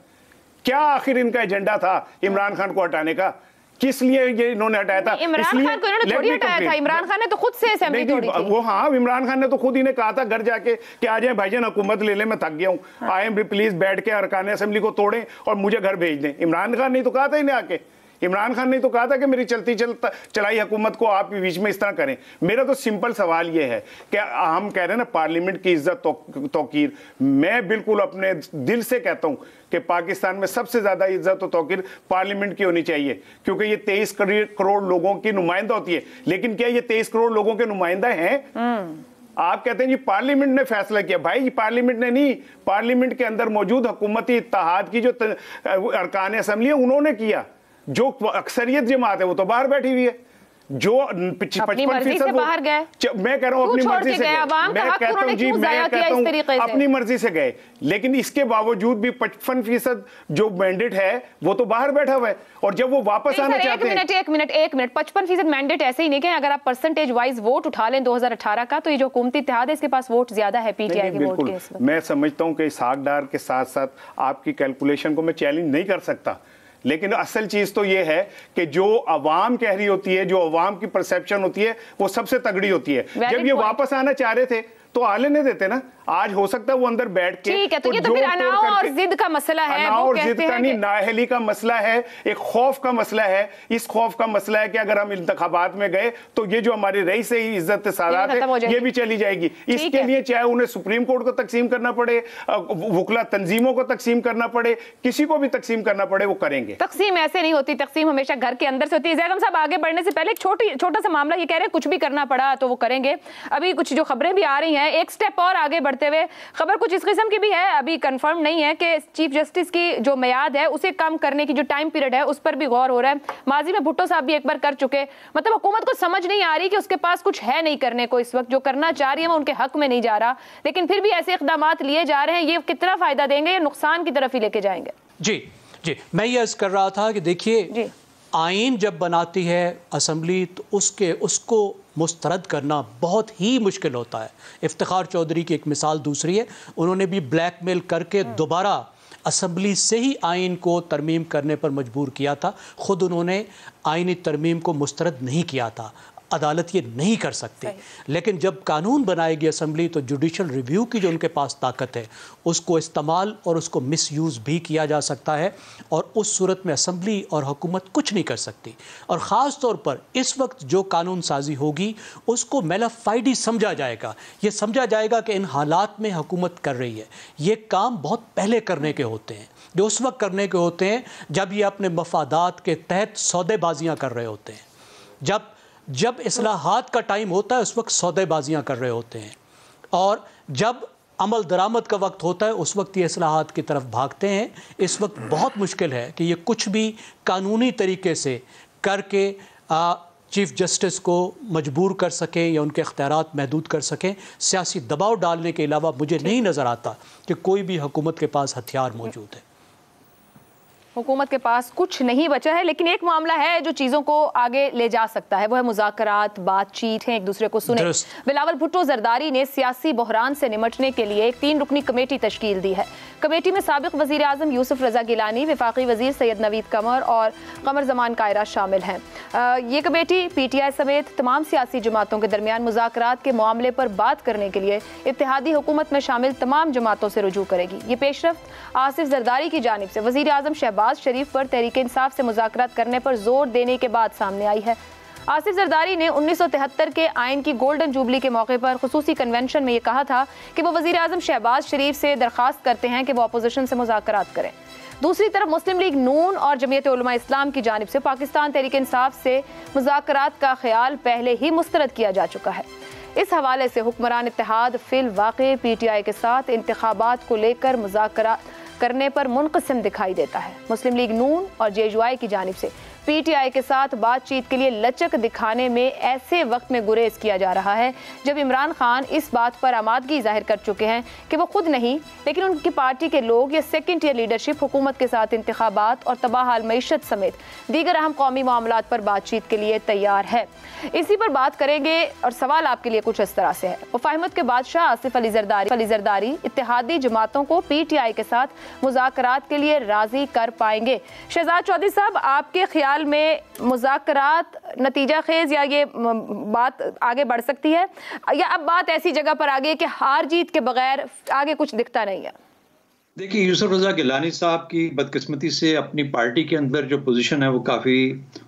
क्या आखिर इनका एजेंडा था इमरान खान को हटाने का? किस लिए ये इन्होंने हटाया था? इमरान खान को इन्होंने थोड़ी हटाया था। इमरान खान ने तो खुद से असेंबली तोड़ी थी। वो हाँ, इमरान खान ने तो खुद ही ने कहा था घर जाके कि आ जाए भाईजान हुकूमत ले ले, मैं थक गया हूँ, आए प्लीज बैठ के अरकान असेंबली को तोड़ें और मुझे घर भेज दें। इमरान खान ने तो कहा था इन्हें आके, इमरान खान ने तो कहा था कि मेरी चलाई हुकूमत को आप बीच में इस तरह करें। मेरा तो सिंपल सवाल ये है कि हम कह रहे हैं ना पार्लियामेंट की इज्जत तौकीर, मैं बिल्कुल अपने दिल से कहता हूं कि पाकिस्तान में सबसे ज्यादा इज्जत और तौकीर पार्लियामेंट की होनी चाहिए, क्योंकि ये 23 करोड़ लोगों की नुमाइंदा होती है। लेकिन क्या ये 23 करोड़ लोगों के नुमाइंदा हैं? आप कहते हैं जी पार्लियामेंट ने फैसला किया। भाई पार्लियामेंट ने नहीं, पार्लियामेंट के अंदर मौजूद हुकूमती इत्तेहाद की जो अरकान असम्बली है उन्होंने किया। जो अक्सरियत जमात है वो तो बाहर बैठी हुई है, जो 55% बाहर गए। मैं कह रहा हूं अपनी मर्जी से गए। मैं कहता हूं जी, मैं कहता हूं अपनी मर्जी से गए, लेकिन इसके बावजूद भी 55% जो मैंडेट है वो तो बाहर बैठा हुआ है। और जब वो वापस आना चाहते हैं, एक मिनट 55% मैंडेट ऐसे ही नहीं कि अगर आप परसेंटेज वाइज वोट उठा लें 2018 का, तो ये जो हुकूमती इत्तेहाद है इसके पास वोट ज्यादा है पीटीआई के वोट के। मैं समझता हूं कि इसहाक डार के साथ साथ आपकी कैलकुलेशन को मैं चैलेंज नहीं कर सकता, लेकिन असल चीज तो ये है कि जो अवाम कह रही होती है, जो अवाम की परसेप्शन होती है वो सबसे तगड़ी होती है। जब ये वापस आना चाह रहे थे तो आ लेने देते ना। आज हो सकता है वो अंदर बैठ के, ठीक है, तो ये तो फिर अनाव और जिद का मसला है। अनाव और जिद का नहीं, नाअहली का मसला है, एक खौफ का मसला है। इस खौफ का मसला है कि अगर हम इंतखाबात में गए तो ये जो हमारी रईस से ही इज्जत सादात है ये भी चली जाएगी। इसके लिए चाहे उन्हें सुप्रीम कोर्ट को तकसीम करना पड़े, वकला तंजीमों को तकसीम करना पड़े, किसी को भी तकसीम करना पड़े, वो करेंगे। तकसीम ऐसे नहीं होती, तकसीम हमेशा घर के अंदर से होती है। जैगम साहब आगे बढ़ने से पहले एक छोटा सा मामला, ये कह रहे हैं कुछ भी करना पड़ा तो वो करेंगे। अभी कुछ जो खबरें भी आ रही हैं, एक स्टेप और आगे बढ़ते हुए खबर कुछ इस किस्म की भी है, अभी कंफर्म नहीं है कि चीफ जस्टिस की जो मियाद है उसे कम करने की जो टाइम पीरियड है उस पर भी गौर हो रहा है। माजी में भुट्टो साहब भी एक बार कर चुके। मतलब हुकूमत को समझ नहीं आ रही कि उसके पास कुछ है नहीं करने को, इस वक्त जो करना चाह रही है वो उनके हक में नहीं जा रहा, लेकिन फिर भी ऐसे इकदाम लिए जा रहे हैं। ये कितना फायदा देंगे या नुकसान की तरफ ही लेके जाएंगे? जी जी, मैं ये अर्ज कर रहा था कि देखिए, आइन जब बनाती है असम्बली तो उसको मुस्तरद करना बहुत ही मुश्किल होता है। इफ्तिखार चौधरी की एक मिसाल दूसरी है, उन्होंने भी ब्लैकमेल करके दोबारा असम्बली से ही आइन को तरमीम करने पर मजबूर किया था। ख़ुद उन्होंने आइनी तरमीम को मुस्तरद नहीं किया था, अदालत ये नहीं कर सकती। लेकिन जब कानून बनाएगी असम्बली तो जुडिशल रिव्यू की जो उनके पास ताकत है उसको इस्तेमाल और उसको मिसयूज़ भी किया जा सकता है, और उस सूरत में असम्बली और हुकूमत कुछ नहीं कर सकती। और ख़ास तौर पर इस वक्त जो कानून साजी होगी उसको मेलाफाइडी समझा जाएगा। ये समझा जाएगा कि इन हालात में हुकूमत कर रही है। ये काम बहुत पहले करने के होते हैं, जो उस वक्त करने के होते हैं जब ये अपने मफादात के तहत सौदेबाजियाँ कर रहे होते हैं। जब इस्लाहात का टाइम होता है उस वक्त सौदेबाजियाँ कर रहे होते हैं, और जब अमल दरामद का वक्त होता है उस वक्त ये इस्लाहात की तरफ भागते हैं। इस वक्त बहुत मुश्किल है कि ये कुछ भी कानूनी तरीके से करके चीफ जस्टिस को मजबूर कर सकें या उनके इख्तियारात महदूद कर सकें। सियासी दबाव डालने के अलावा मुझे नहीं नज़र आता कि कोई भी हुकूमत के पास हथियार मौजूद है। हुकूमत के पास कुछ नहीं बचा है, लेकिन एक मामला है जो चीज़ों को आगे ले जा सकता है, वो है मुज़ाकरात, बातचीत है, एक दूसरे को सुने। बिलावल भुट्टो जरदारी ने सियासी बहरान से निमटने के लिए एक 3 रुकनी कमेटी तश्कील दी है। कमेटी में साबिक वज़ीर आज़म यूसुफ रज़ा गिलानी, वफाकी वज़ीर सैयद नवीद कमर और कमर जमान कायरा शामिल हैं। ये कमेटी पीटीआई समेत तमाम सियासी जमातों के दरमियान मुज़ाकरात के मामले पर बात करने के लिए इत्तेहादी हुकूमत में शामिल तमाम जमातों से रुजू करेगी। ये पेशरफ्त आसिफ जरदारी की जानिब से वज़ीर आज़म शहबाज शरीफ पर तहरीक इंसाफ से मुज़ाकरात करने पर जोर देने के बाद सामने आई है। आसिफ जरदारी ने 1973 के आइन की गोल्डन जुबली के मौके पर खुसूसी कन्वेंशन में ये कहा था कि वो वज़ीर आज़म शहबाज शरीफ से दरख्वास्त करते हैं कि वो अपोजिशन से मुज़ाकरात करें। दूसरी तरफ मुस्लिम लीग नून और जमीयत उलमा इस्लाम की जानिब से पाकिस्तान तहरीक इंसाफ से मुज़ाकरात का ख्याल पहले ही मुस्तरद किया जा चुका है। इस हवाले से हुक्मरान इत्तेहाद फिल वाक़े पीटीआई के साथ इंतखाबात को लेकर मुज़ाकरात करने पर मुनक़सिम दिखाई देता है। मुस्लिम लीग नून और जेयूआई की जानिब से पीटीआई के साथ बातचीत के लिए लचक दिखाने में ऐसे वक्त में गुरेज किया जा रहा है जब इमरान खान इस बात पर आमादगी जाहिर कर चुके हैं कि वो खुद नहीं लेकिन उनकी पार्टी के लोग या सेकेंड ईयर लीडरशिप हुकूमत के साथ इंतखाबात और तबाहाल मईशत समेत दीगर अहम कौमी मामलात पर बातचीत के लिए तैयार है। इसी पर बात करेंगे और सवाल आपके लिए कुछ इस तरह से है, वफ़ाहिमत के बादशाह आसिफ अली जरदारी इत्तेहादी जमातों को पीटीआई के साथ मुज़ाकरात के लिए राजी कर पाएंगे? शहजाद चौधरी साहब, आपके ख्याल में मुज़ाकरात नतीजा खेज या ये बात आगे बढ़ सकती है, या अब बात ऐसी जगह पर आ गई कि हार जीत के बगैर आगे कुछ दिखता नहीं है? देखिए, यूसुफ रज़ा गिलानी साहब की बदकिस्मती से अपनी पार्टी के अंदर जो पोजीशन है वो काफ़ी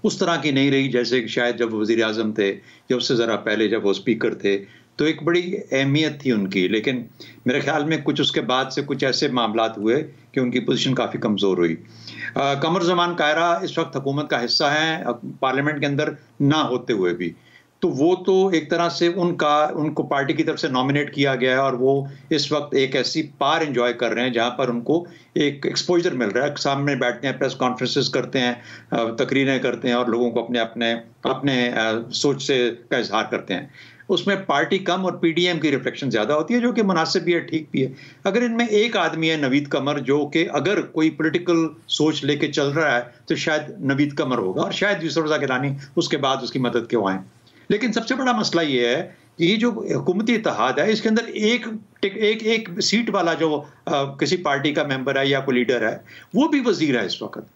उस तरह की नहीं रही जैसे कि शायद जब वज़ीर आज़म थे या उससे ज़रा पहले जब वो स्पीकर थे, तो एक बड़ी अहमियत थी उनकी। लेकिन मेरे ख्याल में कुछ उसके बाद से कुछ ऐसे मामलात हुए कि उनकी पोजीशन काफ़ी कमज़ोर हुई। कमर ज़मान कायरा इस वक्त हुकूमत का हिस्सा हैं, पार्लियामेंट के अंदर ना होते हुए भी। तो वो तो एक तरह से उनको पार्टी की तरफ से नॉमिनेट किया गया है और वो इस वक्त एक ऐसी पार एंजॉय कर रहे हैं जहां पर उनको एक एक्सपोजर मिल रहा है। सामने बैठते हैं, प्रेस कॉन्फ्रेंसेस करते हैं, तकरीरें करते हैं और लोगों को अपने अपने अपने सोच से का इजहार करते हैं। उसमें पार्टी कम और पीडीएम की रिफ्लेक्शन ज्यादा होती है, जो कि मुनासिब भी है, ठीक भी है। अगर इनमें एक आदमी है नवीद कमर, जो कि अगर कोई पॉलिटिकल सोच लेके चल रहा है तो शायद नवीद कमर होगा और शायद यूसुफ रज़ा गिलानी उसके बाद उसकी मदद क्यों आए। लेकिन सबसे बड़ा मसला ये है कि ये जो हुकूमती इत्तेहाद है, इसके अंदर एक सीट वाला जो किसी पार्टी का मेंबर है या कोई लीडर है, वो भी वजीर है इस वक्त।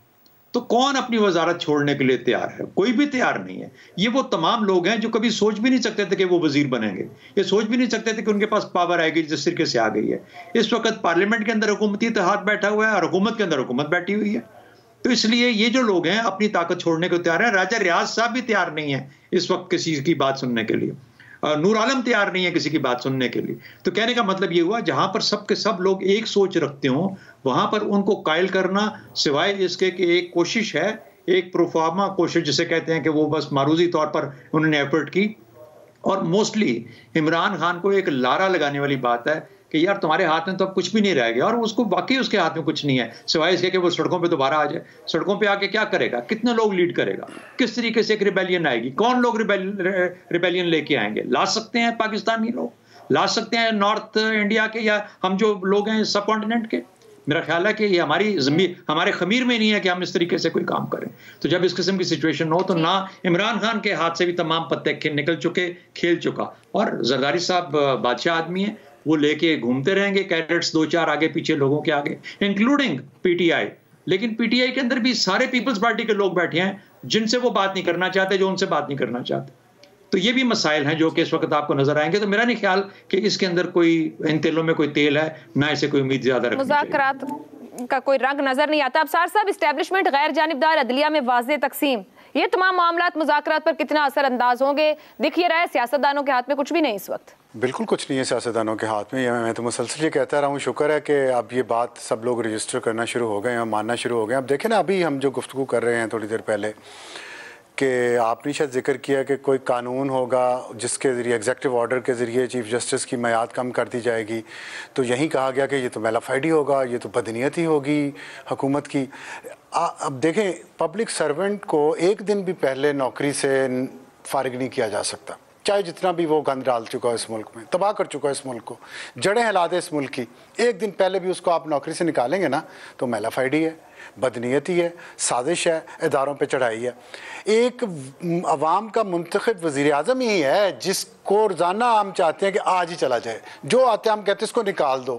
तो कौन अपनी वजारत छोड़ने के लिए तैयार है? कोई भी तैयार नहीं है। ये वो तमाम लोग हैं जो कभी सोच भी नहीं सकते थे कि वो वजीर बनेंगे, ये सोच भी नहीं सकते थे कि उनके पास पावर आएगी जिस तरीके से आ गई है। इस वक्त पार्लियामेंट के अंदर हुकूमती इत्तेहाद बैठा हुआ है और हुकूमत के अंदर हुकूमत बैठी हुई है। तो इसलिए ये जो लोग हैं अपनी ताकत छोड़ने को तैयार हैं। राजा रियाज साहब भी तैयार नहीं है इस वक्त किसी की बात सुनने के लिए, नूर आलम तैयार नहीं है किसी की बात सुनने के लिए। तो कहने का मतलब ये हुआ, जहां पर सब के सब लोग एक सोच रखते हो वहां पर उनको कायल करना, सिवाय इसके कि एक कोशिश है, एक प्रोफार्मा कोशिश जिसे कहते हैं कि वो बस मारूजी तौर पर उन्होंने एफर्ट की। और मोस्टली इमरान खान को एक लारा लगाने वाली बात है कि यार तुम्हारे हाथ में तो अब कुछ भी नहीं रह गया, और उसको वाकई उसके हाथ में कुछ नहीं है सिवाय इसके कि वो सड़कों पे दोबारा आ जाए। सड़कों पे आके क्या करेगा? कितने लोग लीड करेगा? किस तरीके से एक रिबेलियन आएगी? कौन लोग रिबेलियन लेके आएंगे? ला सकते हैं पाकिस्तानी लोग, ला सकते हैं नॉर्थ इंडिया के, या हम जो लोग हैं सब कॉन्टिनेंट के। मेरा ख्याल है कि ये हमारे खमीर में नहीं है कि हम इस तरीके से कोई काम करें। तो जब इस किस्म की सिचुएशन हो तो ना इमरान खान के हाथ से भी तमाम पत्ते निकल चुके, खेल चुका, और जरदारी साहब बादशाह आदमी है, वो लेके घूमते रहेंगे कैडेट्स दो चार आगे पीछे लोगों के आगे, इंक्लूडिंग पीटीआई। लेकिन पीटीआई के अंदर भी सारे पीपल्स पार्टी के लोग बैठे हैं जिनसे वो बात नहीं करना चाहते, जो उनसे बात नहीं करना चाहते। तो ये भी मसाइल हैं जो कि इस वक्त आपको नजर आएंगे। तो मेरा नहीं ख्याल कि इसके अंदर कोई इन तेलों में कोई तेल है, ना इसे कोई उम्मीद ज्यादा रखनी चाहिए। मुज़ाकरात का कोई रंग नजर नहीं आता। अफसार साहब, इस्टेब्लिशमेंट, गैर जानिबदार अदलिया में वाज़ेह तकसीम, ये तमाम मामलात मुज़ाकरात पर कितना असरअंदाज होंगे? दिख ये रहा है सियासतदानों के हाथ में कुछ भी नहीं इस वक्त। बिल्कुल कुछ नहीं है सियासतदानों के हाथ में। मैं तो मुसलसल ये कहता रहा हूँ, शुक्र है कि अब ये बात सब लोग रजिस्टर करना शुरू हो गए हैं, मानना शुरू हो गए। अब देखें ना, अभी हम जो गुफ्तगू कर रहे हैं थोड़ी देर पहले, कि आपने शायद जिक्र किया कि कोई कानून होगा जिसके ज़रिए, एग्जेक्टिव ऑर्डर के ज़रिए चीफ जस्टिस की मियाद कम कर दी जाएगी। तो यहीं कहा गया कि ये तो मेलाफाइडी होगा, ये तो बदनीयती होगी हुकूमत की। अब देखें, पब्लिक सर्वेंट को एक दिन भी पहले नौकरी से फारिग नहीं किया जा सकता, चाहे जितना भी वो गंद डाल चुका है इस मुल्क में, तबाह कर चुका है इस मुल्क को, जड़ें हिला दे इस मुल्क की। एक दिन पहले भी उसको आप नौकरी से निकालेंगे ना तो मेलाफाइडी है, बदनीयती है, साजिश है, इदारों पे चढ़ाई है। एक अवाम का मुंतखब वज़ीर आज़म ही है जिसको रोज़ाना हम चाहते हैं कि आज ही चला जाए। जो आते हैं हम कहते हैं इसको निकाल दो,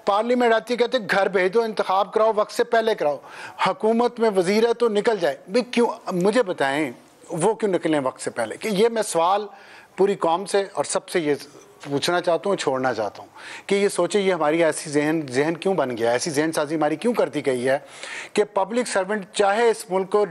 पार्लियामेंट आती है कहते हैं घर भेज दो, इंतखाब कराओ, वक्त से पहले कराओ। हुकूमत में वज़ीर है तो निकल जाए। भाई क्यों, मुझे बताएं वो क्यों निकलें वक्त से पहले? कि ये मैं सवाल पूरी कौम से और सबसे ये पूछना चाहता हूँ, छोड़ना चाहता हूँ कि ये सोचे ये हमारी ऐसी जहन क्यों बन गया, ऐसी जहन साजी हमारी क्यों कर दी गई है कि पब्लिक सर्वेंट चाहे इस मुल्क को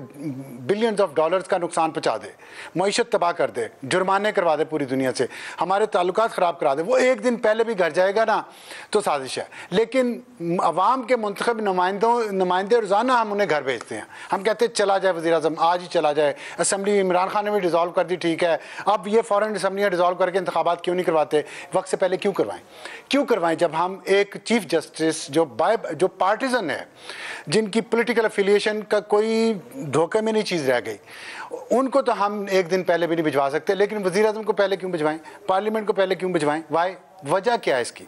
बिलियंस ऑफ डॉलर्स का नुकसान पहुँचा दे, मईशत तबाह कर दे, जुर्माने करवा दे पूरी दुनिया से, हमारे ताल्लुकात ख़राब करा दे, वो एक दिन पहले भी घर जाएगा ना तो साजिश है। लेकिन अवाम के मुंतखब नुमाइंदे रोज़ाना हम उन्हें घर भेजते हैं, हम कहते हैं चला जाए वज़ीर आज़म, आज ही चला जाए। असम्बली इमरान खान ने भी डिज़ोल्व कर दी, ठीक है, अब ये फ़ौरन असम्बलियाँ डिज़ोल्व करके इंतखाबात क्यों नहीं करवाते, वक्त से पहले क्यों करवाएं? जब हम एक चीफ जस्टिस जो पार्टिजन है, जिनकी पॉलिटिकल एफिलिएशन का कोई धोखे में नहीं चीज़ रह गई, उनको तो हम एक दिन पहले भी नहीं भिजवा सकते। लेकिन वज़ीर आज़म को पहले क्यों भिजवाएं, पार्लियामेंट को पहले क्यों भिजवाएं? वाई, वजह क्या है इसकी?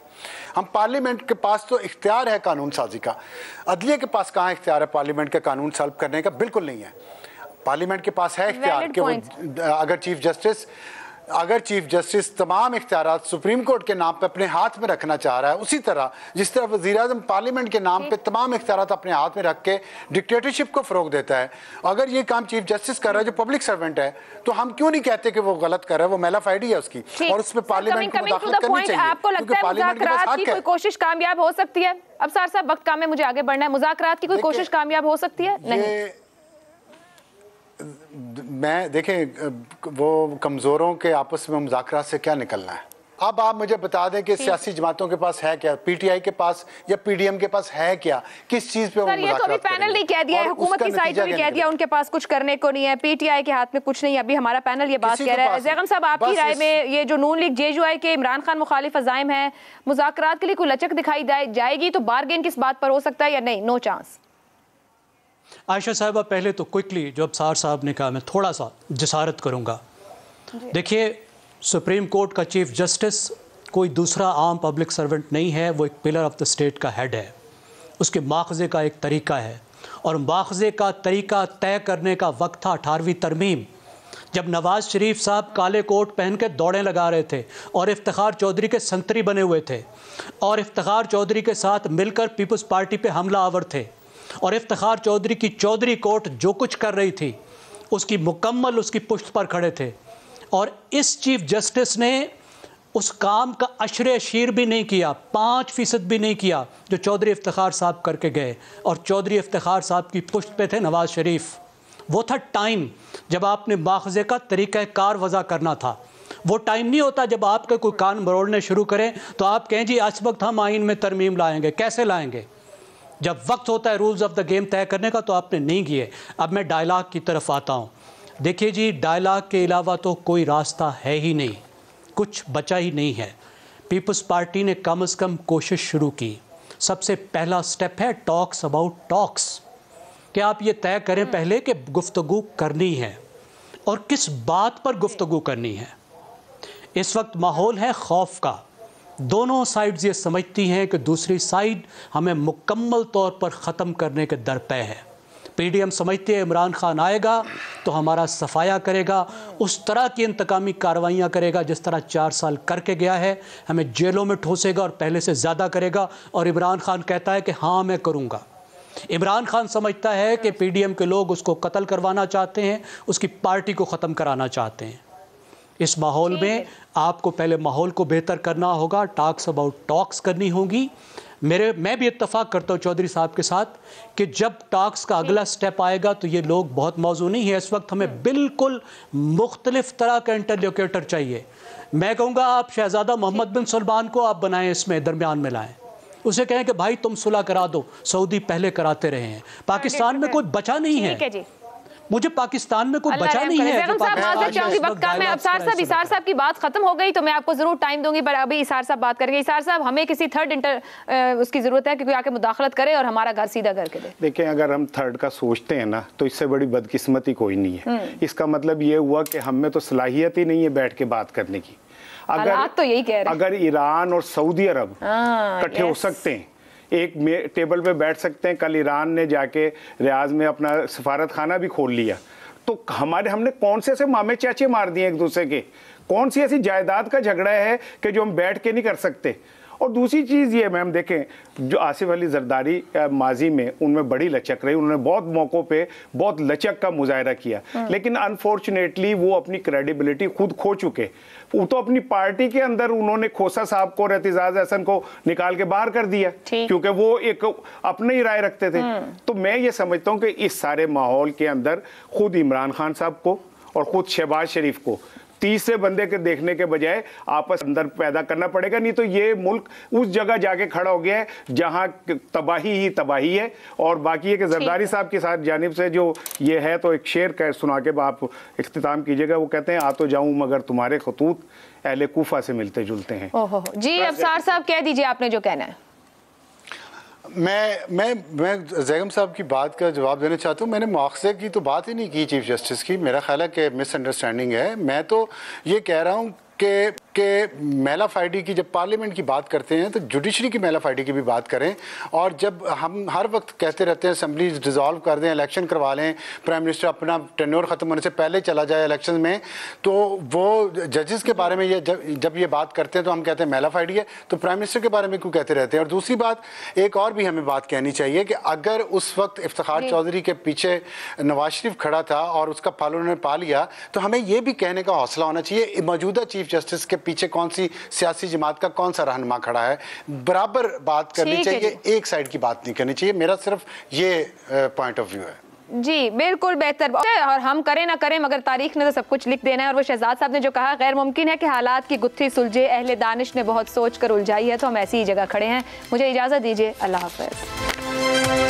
हम पार्लियामेंट के पास तो इख्तियार है कानून साजी का, अदलिया के पास कहाँ इख्तियार है पार्लियामेंट का कानून सॉल्व करने का? बिल्कुल नहीं है। पार्लियामेंट के पास है इख्तियार कि वो अगर चीफ जस्टिस अगर चीफ जस्टिस तमाम इख्तियारात सुप्रीम कोर्ट के नाम पे अपने हाथ में रखना चाह रहा है, उसी तरह जिस तरह वज़ीर आज़म पार्लियामेंट के नाम पे तमाम इख्तियारात अपने हाथ में रख के डिक्टेटरशिप को फ़रोग देता है, अगर ये काम चीफ जस्टिस कर रहा है जो पब्लिक सर्वेंट है, तो हम क्यों नहीं कहते कि वो गलत कर रहा है, वो मेलाफाइडी है उसकी और उसमें पार्लियामेंट को मुदाखलत करनी चाहिए। आपको लगता है मुज़ाकरात की कोई कोशिश कामयाब हो सकती है? अब साहब वक्त काम है, मुझे आगे बढ़ना है। मुज़ाकरात की कोई कोशिश कामयाब हो सकती है? नहीं, मैं देखें वो कमज़ोरों के आपस में मुज़ाकरात से क्या निकलना है। अब आप मुझे बता दें कि सियासी जमातों के पास है क्या, पीटीआई के पास या पीडीएम के पास है क्या, किस चीज पे वो ये तो अभी पैनल ने कह दिया है, हुकूमत की साइड पे भी कह दिया उनके पास कुछ करने को नहीं है, पीटीआई के हाथ में कुछ नहीं है। अभी हमारा पैनल ये बात कह रहा है। ज़ैगम साहब, आपकी राय में ये जो नून लीग जेयूआई के इमरान खान मुखालिफ अज़ाइम है, मुज़ाकरात के लिए कोई लचक दिखाई जाएगी तो बारगेन किस बात पर हो सकता है या नहीं? No chance. आयशा साहिबा, पहले तो क्विकली जो अबसार साहब ने कहा मैं थोड़ा सा जसारत करूँगा। देखिए, सुप्रीम कोर्ट का चीफ जस्टिस कोई दूसरा आम पब्लिक सर्वेंट नहीं है, वो एक पिलर ऑफ द स्टेट का हेड है। उसके माखज़े का एक तरीका है और माखज़े का तरीका तय करने का वक्त था 18वीं तरमीम, जब नवाज़ शरीफ साहब काले कोट पहन के दौड़ें लगा रहे थे और इफ्तिखार चौधरी के संतरी बने हुए थे और इफ्तिखार चौधरी के साथ मिलकर पीपल्स पार्टी पे हमला आवर थे और इफ्तिखार चौधरी की चौधरी कोर्ट जो कुछ कर रही थी उसकी मुकम्मल उसकी पुश्त पर खड़े थे। और इस चीफ जस्टिस ने उस काम का अशरे अशीर भी नहीं किया, 5% भी नहीं किया जो चौधरी इफ्तिखार साहब करके गए। और चौधरी इफ्तिखार साहब की पुश्त पे थे नवाज़ शरीफ। वो था टाइम जब आपने माखज़े का तरीक़ाकार वज़ा करना था। वो टाइम नहीं होता जब आपके कोई कान मरोड़ने शुरू करें तो आप कहें जी इस वक्त हम आइन में तरमीम लाएंगे। कैसे लाएंगे? जब वक्त होता है रूल्स ऑफ द गेम तय करने का तो आपने नहीं किए। अब मैं डायलॉग की तरफ आता हूँ। देखिए जी, डायलॉग के अलावा तो कोई रास्ता है ही नहीं, कुछ बचा ही नहीं है। पीपल्स पार्टी ने कम से कम कोशिश शुरू की। सबसे पहला स्टेप है टॉक्स अबाउट टॉक्स, कि आप ये तय करें पहले कि गुफ्तगू करनी है और किस बात पर गुफ्तगू करनी है। इस वक्त माहौल है खौफ का। दोनों साइड्स ये समझती हैं कि दूसरी साइड हमें मुकम्मल तौर पर ख़त्म करने के दरपे है। पीडीएम समझती है इमरान खान आएगा तो हमारा सफाया करेगा, उस तरह की इंतकामी कार्रवाइयाँ करेगा जिस तरह 4 साल करके गया है, हमें जेलों में ठोसेगा और पहले से ज़्यादा करेगा। और इमरान खान कहता है कि हाँ मैं करूँगा। इमरान खान समझता है कि पीडीएम के लोग उसको कत्ल करवाना चाहते हैं, उसकी पार्टी को ख़त्म कराना चाहते हैं। इस माहौल में आपको पहले माहौल को बेहतर करना होगा, टॉक्स अबाउट टॉक्स करनी होगी। मैं भी इत्तफाक करता हूँ चौधरी साहब के साथ कि जब टॉक्स का अगला स्टेप आएगा तो ये लोग बहुत मौजू नहीं है। इस वक्त हमें बिल्कुल मुख्तलिफ तरह का इंटरलोकेटर चाहिए। मैं कहूँगा आप शहजादा मोहम्मद बिन सलमान को आप बनाएं, इसमें दरमियान में लाएं, उसे कहें कि भाई तुम सुलह करा दो, सऊदी पहले कराते रहे हैं। पाकिस्तान में कोई बचा नहीं है, मुझे पाकिस्तान में कोई बचा नहीं है। इसार साहब की बात खत्म हो गई तो मैं आपको जरूर टाइम दूंगी, पर अभी इसार साहब बात करेंगे। इसार साहब, हमें किसी थर्ड उसकी जरूरत है कि कोई आके मुदाखलत करे और हमारा घर सीधा करके दे। देखिए, अगर हम थर्ड का सोचते हैं ना तो इससे बड़ी बदकिस्मती कोई नहीं है। इसका मतलब ये हुआ कि हम में तो सलाहियत ही नहीं है बैठ के बात करने की। अगर तो यही कह रहे हैं, अगर ईरान और सऊदी अरब इकट्ठे हो सकते हैं, एक टेबल पे बैठ सकते हैं। कल ईरान ने जाके रियाज में अपना सफारत खाना भी खोल लिया, तो हमने कौन से ऐसे मामे चाचे मार दिए एक दूसरे के? कौन सी ऐसी जायदाद का झगड़ा है कि जो हम बैठ के नहीं कर सकते? और दूसरी चीज़ ये मैम देखें, जो आसिफ अली जरदारी माजी में उनमें बड़ी लचक रही, उन्होंने बहुत मौक़ों पे बहुत लचक का मुजाहरा किया, लेकिन अनफॉर्चुनेटली वो अपनी क्रेडिबिलिटी खुद खो चुके। वो तो अपनी पार्टी के अंदर उन्होंने खोसा साहब को और एतिजाज अहसन को निकाल के बाहर कर दिया क्योंकि वो एक अपने ही राय रखते थे। तो मैं ये समझता हूँ कि इस सारे माहौल के अंदर खुद इमरान खान साहब को और खुद शहबाज शरीफ को तीसरे बंदे के देखने के बजाय आपस अंदर पैदा करना पड़ेगा, नहीं तो ये मुल्क उस जगह जाके खड़ा हो गया है जहां तबाही ही तबाही है। और बाकी है कि जरदारी साहब के साथ जानिब से जो ये है, तो एक शेर का सुना के आप इख्तिताम कीजिएगा। वो कहते हैं, आ तो जाऊं मगर तुम्हारे खतूत अहले कूफा से मिलते जुलते हैं। ओहो जी, अफसार साहब कह दीजिए आपने जो कहना है। मैं ज़ैगम साहब की बात का जवाब देना चाहता हूँ। मैंने मुआख़ज़े की तो बात ही नहीं की चीफ जस्टिस की, मेरा ख्याल है कि मिसअंडरस्टैंडिंग है। मैं तो ये कह रहा हूँ कि मेलाफाइडी की जब पार्लियामेंट की बात करते हैं तो जुडिशरी की मेलाफाइडी की भी बात करें। और जब हम हर वक्त कहते रहते हैं असेंबली डिसॉल्व कर दें, इलेक्शन करवा लें, प्राइम मिनिस्टर अपना टेन्योर ख़त्म होने से पहले चला जाए इलेक्शन में, तो वो जजेस के बारे में ये जब ये बात करते हैं तो हम कहते हैं मेलाफाइडी है, तो प्राइम मिनिस्टर के बारे में क्यों कहते रहते हैं। और दूसरी बात एक और भी हमें बात कहनी चाहिए कि अगर उस वक्त इफ्तिखार चौधरी के पीछे नवाज शरीफ खड़ा था और उसका फल उन्होंने पा लिया, तो हमें ये भी कहने का हौसला होना चाहिए मौजूदा चीफ जस्टिस के पीछे कौन सी सियासी जमात का कौन सा रहनुमा खड़ा है। बराबर बात करनी चाहिए, एक साइड की बात नहीं करनी चाहिए। मेरा सिर्फ ये पॉइंट ऑफ व्यू है। जी बिल्कुल बेहतर। और हम करें ना करें मगर तारीख ने तो सब कुछ लिख देना है। और वो शहजाद साहब ने जो कहा गैर मुमकिन है कि हालात की गुत्थी सुलझे, अहले दानिश ने बहुत सोच कर उलझाई है, तो हम ऐसी ही जगह खड़े हैं। मुझे इजाज़त दीजिए, अल्लाह हाफ़िज़।